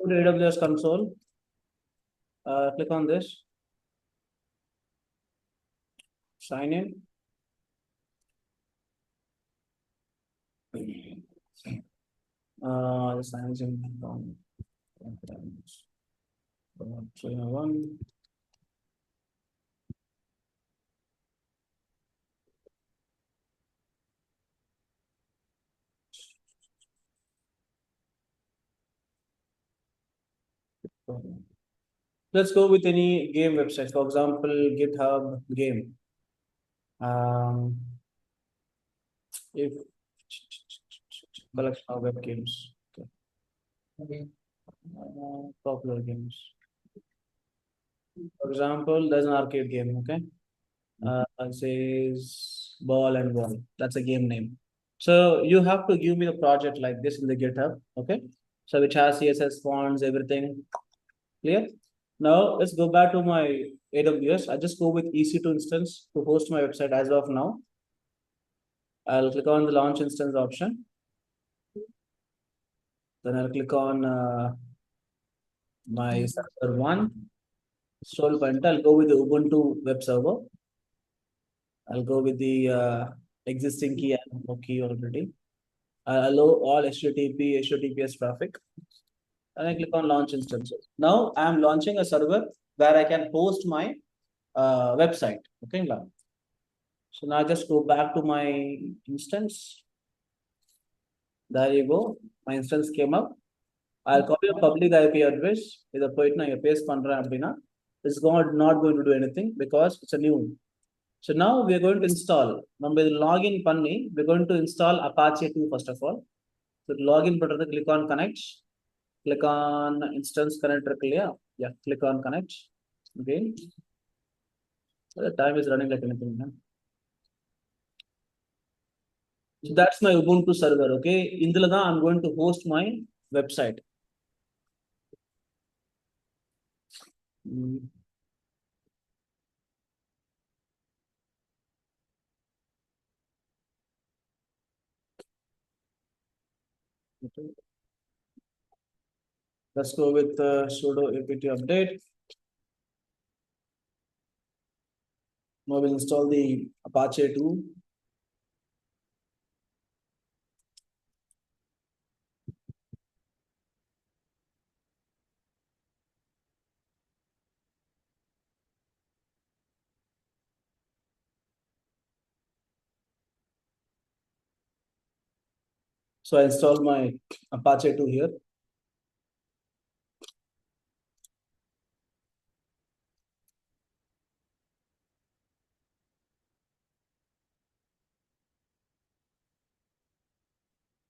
Go to AWS console. Click on this. Sign in. The sign in from 1. Let's go with any game website. For example, GitHub game. If collection of web games. Okay. Popular games. For example, there's an arcade game. Okay. It says ball and wall. That's a game name. So you have to give me the project like this in the GitHub. Okay. So which has CSS fonts, everything. Clear? Now let's go back to my AWS. I just go with EC2 instance to host my website as of now. I'll click on the launch instance option. Then I'll click on my server 1. Scroll point. I'll go with the Ubuntu web server. I'll go with the existing key. I have no key already. I'll allow all HTTP, HTTPS traffic. And I click on launch instances. Now I'm launching a server where I can host my website. Okay. So now I just go back to my instance. There you go. My instance came up. I'll copy a public IP address. Either point na paste pandra abdina. It's not going to do anything because it's a new. So now we are going to install. Number login panni. We're going to install Apache 2 first of all. So login button, click on connect. Click on instance connector. Yeah, click on connect. Okay. So the time is running like anything. Huh? So that's my Ubuntu server. Okay. In the I'm going to host my website. Okay. Let's go with sudo apt update. Now we'll install the Apache 2. So I installed my Apache 2 here.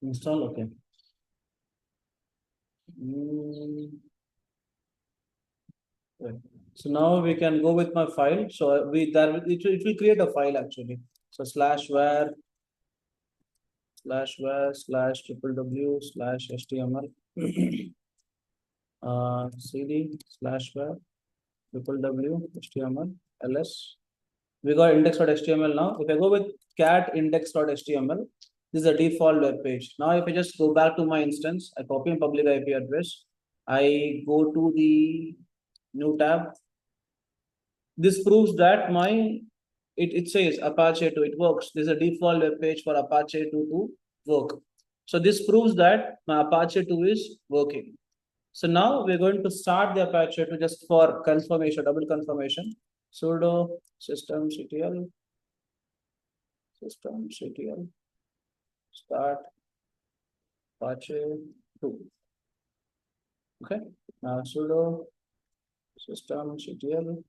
Install, okay. So now we can go with my file. So it will create a file actually. So /var /www/html cd /var www/html ls. We got index.html now. If I go with cat index.html, this is a default web page. Now, if I just go back to my instance, I copy a public IP address. I go to the new tab. This proves that it says Apache 2, it works. This is a default web page for Apache 2 to work. So this proves that my Apache 2 is working. So now we're going to start the Apache 2 just for confirmation, double confirmation. Sudo systemctl start Apache 2. Okay. Now sudo systemctl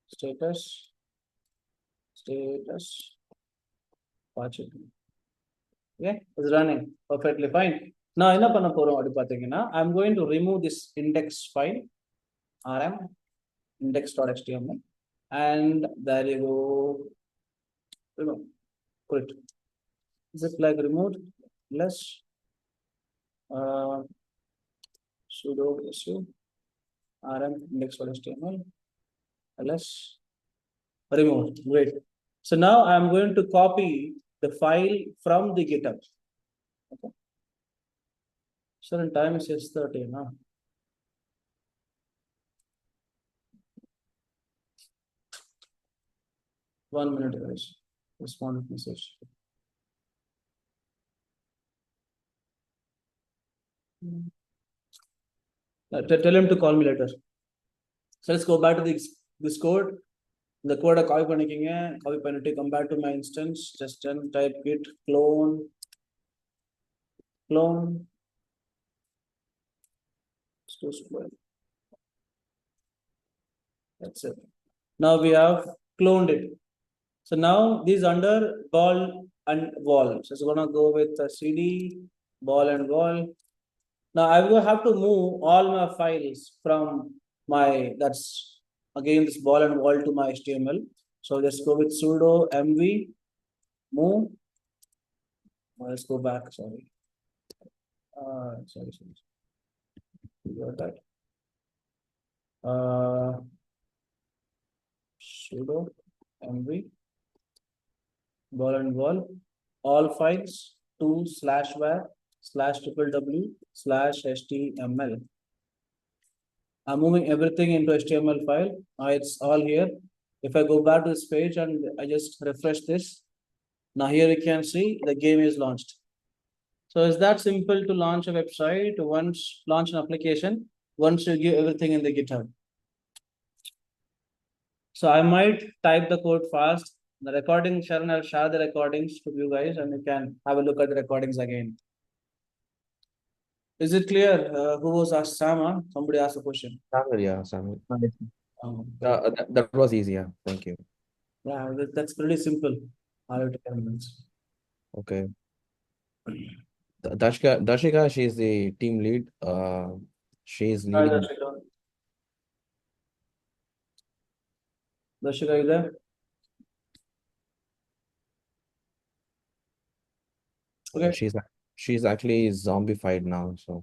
status Apache 2. Okay, it's running perfectly fine. Now, I'm going to remove this index file rm index.html and there you go. Remove. Quit. Is it like removed? Less sudo su rm index.html ls removed. Great. So now I'm going to copy the file from the GitHub. Okay. So in time is 6:30 now. 1 minute, guys. Respond message. Tell him to call me later. So let's go back to this code. The code copy பண்ணிக்கங்க. Copy பண்ணிட்டு come back to my instance. Just type git clone square. That's it. Now we have cloned it. So now these under ball and wall. So it's gonna go with cd ball and wall. Now I will have to move all my files from my that's again this ball and wall to my HTML. So let's go with sudo mv move. Let's go back. Sorry. Sorry. Got that. Sudo mv ball and wall all files to /var/www/html. I'm moving everything into HTML file. It's all here. If I go back to this page and I just refresh this, now here you can see the game is launched. So it's that simple to launch a website, launch an application, once you give everything in the GitHub. So I might type the code fast. The recording, Sharon, I'll share the recordings to you guys and you can have a look at the recordings again. Is it clear? Who was asked? Sama? Somebody asked a question. Samuel, yeah, Samuel. That was easy, yeah. Thank you. Yeah, that's pretty simple. I'll take minutes. Okay. Darshika, she's the team lead. She's leading. Darshika, you there? Okay. She's actually zombified now, so